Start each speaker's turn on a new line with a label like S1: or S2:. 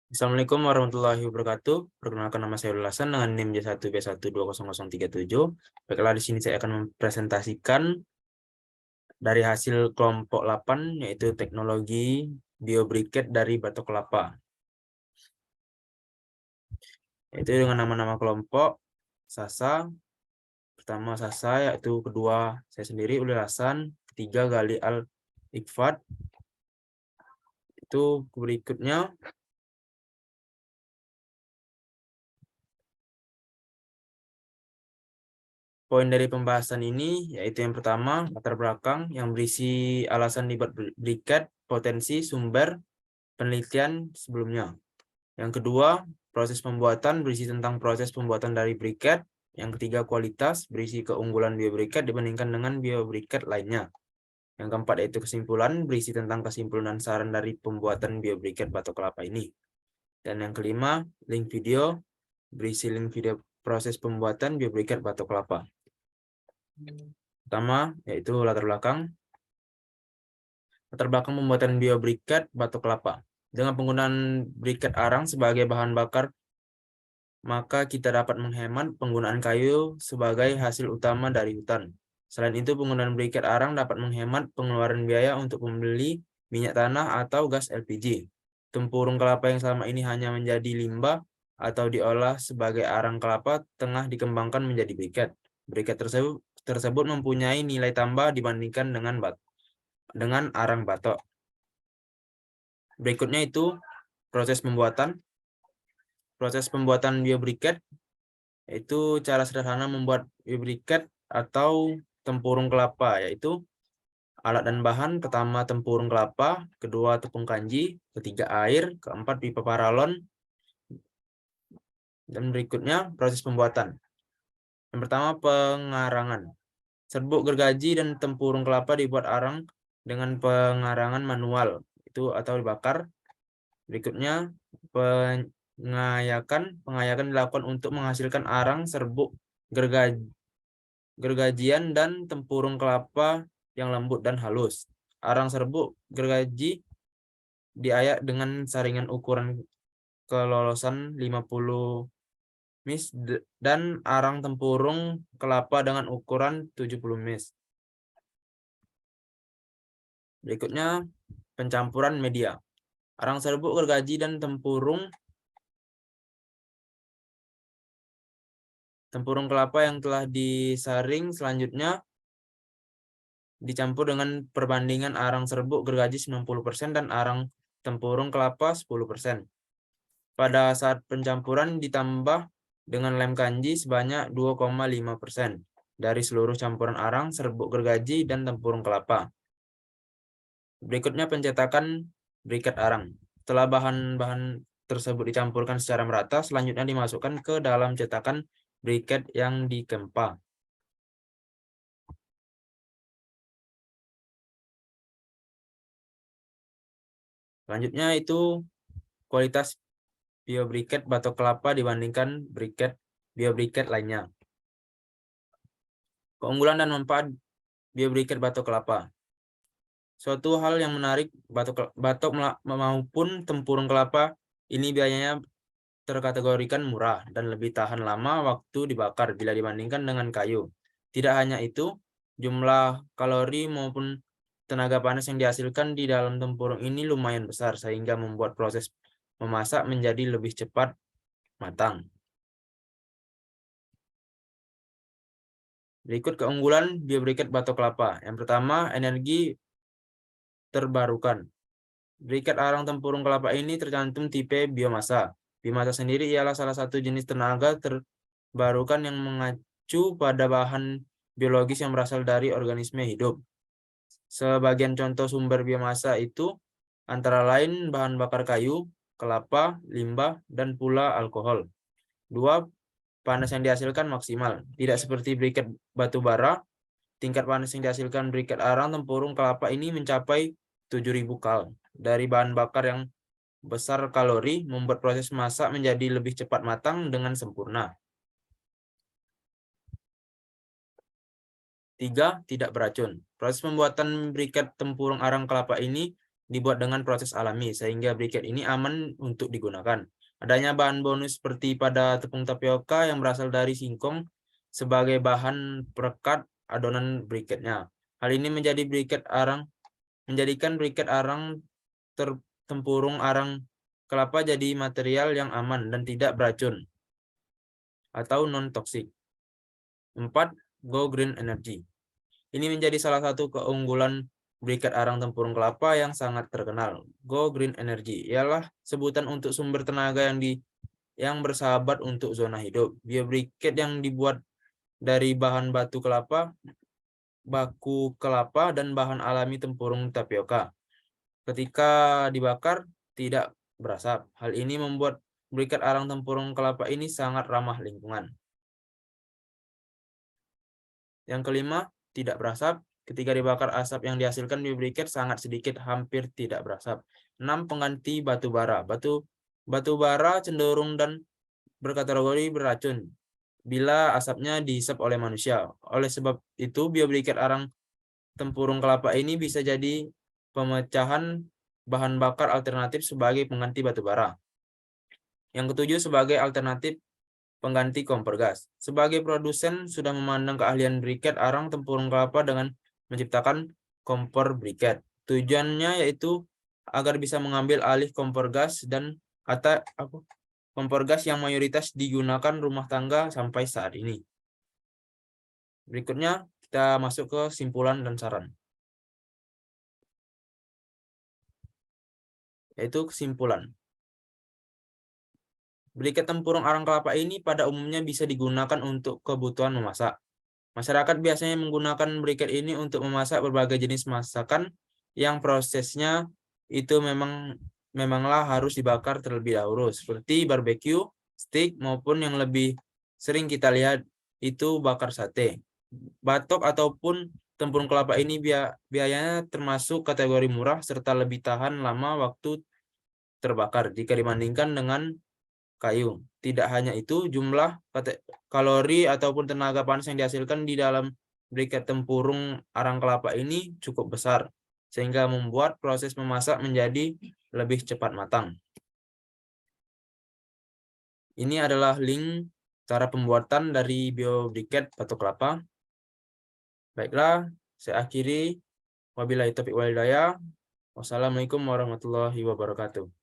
S1: Assalamualaikum warahmatullahi wabarakatuh. Perkenalkan nama saya Lulasan dengan NIM J1B1200037. Baiklah, di sini saya akan mempresentasikan dari hasil kelompok 8 yaitu teknologi biobriket dari batok kelapa. Yaitu dengan nama-nama kelompok Sasa, pertama Sasa, yaitu kedua saya sendiri Ulil Hasan, ketiga Gali Al-Ikfad. Itu berikutnya poin dari pembahasan ini yaitu yang pertama, latar belakang yang berisi alasan dibuat briket, potensi, sumber, penelitian sebelumnya. Yang kedua, proses pembuatan berisi tentang proses pembuatan dari briket. Yang ketiga, kualitas berisi keunggulan biobriket dibandingkan dengan biobriket lainnya. Yang keempat, yaitu kesimpulan berisi tentang kesimpulan dan saran dari pembuatan biobriket batok kelapa ini. Dan yang kelima, link video berisi link video proses pembuatan biobriket batok kelapa. Pertama, yaitu latar belakang. Latar belakang pembuatan biobriket batok kelapa. Dengan penggunaan briket arang sebagai bahan bakar, maka kita dapat menghemat penggunaan kayu sebagai hasil utama dari hutan. Selain itu, penggunaan briket arang dapat menghemat pengeluaran biaya untuk membeli minyak tanah atau gas LPG. Tempurung kelapa yang selama ini hanya menjadi limbah atau diolah sebagai arang kelapa tengah dikembangkan menjadi briket. Briket tersebut mempunyai nilai tambah dibandingkan dengan arang batok. Berikutnya itu proses pembuatan. Proses pembuatan biobriket yaitu cara sederhana membuat biobriket atau tempurung kelapa, yaitu alat dan bahan. Pertama, tempurung kelapa, kedua, tepung kanji, ketiga, air, keempat, pipa paralon, dan berikutnya proses pembuatan. Yang pertama, pengarangan. Serbuk gergaji dan tempurung kelapa dibuat arang dengan pengarangan manual itu atau dibakar. Berikutnya, pengayakan dilakukan untuk menghasilkan arang serbuk gergajian dan tempurung kelapa yang lembut dan halus. Arang serbuk gergaji diayak dengan saringan ukuran kelolosan 50 mis dan arang tempurung kelapa dengan ukuran 70 mis. Berikutnya, pencampuran media. Arang serbuk gergaji dan tempurung kelapa yang telah disaring selanjutnya dicampur dengan perbandingan arang serbuk gergaji 90% dan arang tempurung kelapa 10%. Pada saat pencampuran ditambah dengan lem kanji sebanyak 2,5% dari seluruh campuran arang serbuk gergaji dan tempurung kelapa. Berikutnya pencetakan briket arang. Setelah bahan-bahan tersebut dicampurkan secara merata, selanjutnya dimasukkan ke dalam cetakan briket yang dikempa. Selanjutnya itu kualitas biobriket batok kelapa dibandingkan biobriket lainnya. Keunggulan dan manfaat biobriket batok kelapa. Suatu hal yang menarik, batok maupun tempurung kelapa ini biayanya terkategorikan murah dan lebih tahan lama waktu dibakar bila dibandingkan dengan kayu. Tidak hanya itu, jumlah kalori maupun tenaga panas yang dihasilkan di dalam tempurung ini lumayan besar sehingga membuat proses memasak menjadi lebih cepat matang. Berikut keunggulan biobriket batok kelapa. Yang pertama, energi terbarukan. Briket arang tempurung kelapa ini tercantum tipe biomasa. Biomasa sendiri ialah salah satu jenis tenaga terbarukan yang mengacu pada bahan biologis yang berasal dari organisme hidup. Sebagian contoh sumber biomasa itu antara lain bahan bakar kayu, kelapa, limbah, dan pula alkohol. 2. Panas yang dihasilkan maksimal. Tidak seperti briket batu bara, tingkat panas yang dihasilkan briket arang tempurung kelapa ini mencapai 7.000 kal. Dari bahan bakar yang besar kalori membuat proses masak menjadi lebih cepat matang dengan sempurna. 3. Tidak beracun. Proses pembuatan briket tempurung arang kelapa ini dibuat dengan proses alami, sehingga briket ini aman untuk digunakan. Adanya bahan bonus seperti pada tepung tapioka yang berasal dari singkong sebagai bahan perekat adonan briketnya. Hal ini menjadikan briket arang tempurung arang kelapa jadi material yang aman dan tidak beracun atau non-toksik. 4. Go Green Energy. Ini menjadi salah satu keunggulan briket arang tempurung kelapa yang sangat terkenal. Go Green Energy ialah sebutan untuk sumber tenaga yang bersahabat untuk zona hidup. Biobriket yang dibuat dari bahan baku kelapa dan bahan alami tempurung tapioka. Ketika dibakar tidak berasap. Hal ini membuat briket arang tempurung kelapa ini sangat ramah lingkungan. Yang kelima, tidak berasap. Ketika dibakar, asap yang dihasilkan di briket sangat sedikit, hampir tidak berasap. 6. Pengganti batu bara. Batu bara cenderung dan berkategori beracun bila asapnya dihisap oleh manusia. Oleh sebab itu, biobriket arang tempurung kelapa ini bisa jadi pemecahan bahan bakar alternatif sebagai pengganti batu bara. Yang ketujuh, sebagai alternatif pengganti kompor gas. Sebagai produsen sudah memandang keahlian briket arang tempurung kelapa dengan menciptakan kompor briket. Tujuannya yaitu agar bisa mengambil alih kompor gas kompor gas yang mayoritas digunakan rumah tangga sampai saat ini. Berikutnya kita masuk ke simpulan dan saran. Yaitu kesimpulan. Briket tempurung arang kelapa ini pada umumnya bisa digunakan untuk kebutuhan memasak. Masyarakat biasanya menggunakan briket ini untuk memasak berbagai jenis masakan yang prosesnya itu memanglah harus dibakar terlebih dahulu, seperti barbecue, steak, maupun yang lebih sering kita lihat itu bakar sate. Batok ataupun tempurung kelapa ini biayanya termasuk kategori murah serta lebih tahan lama waktu terbakar jika dibandingkan dengan kayu. Tidak hanya itu, jumlah kalori ataupun tenaga panas yang dihasilkan di dalam briket tempurung arang kelapa ini cukup besar, sehingga membuat proses memasak menjadi lebih cepat matang. Ini adalah link cara pembuatan dari biobriket batok kelapa. Baiklah, saya akhiri. Wabillahi taufiq wal hidayah. Wassalamualaikum warahmatullahi wabarakatuh.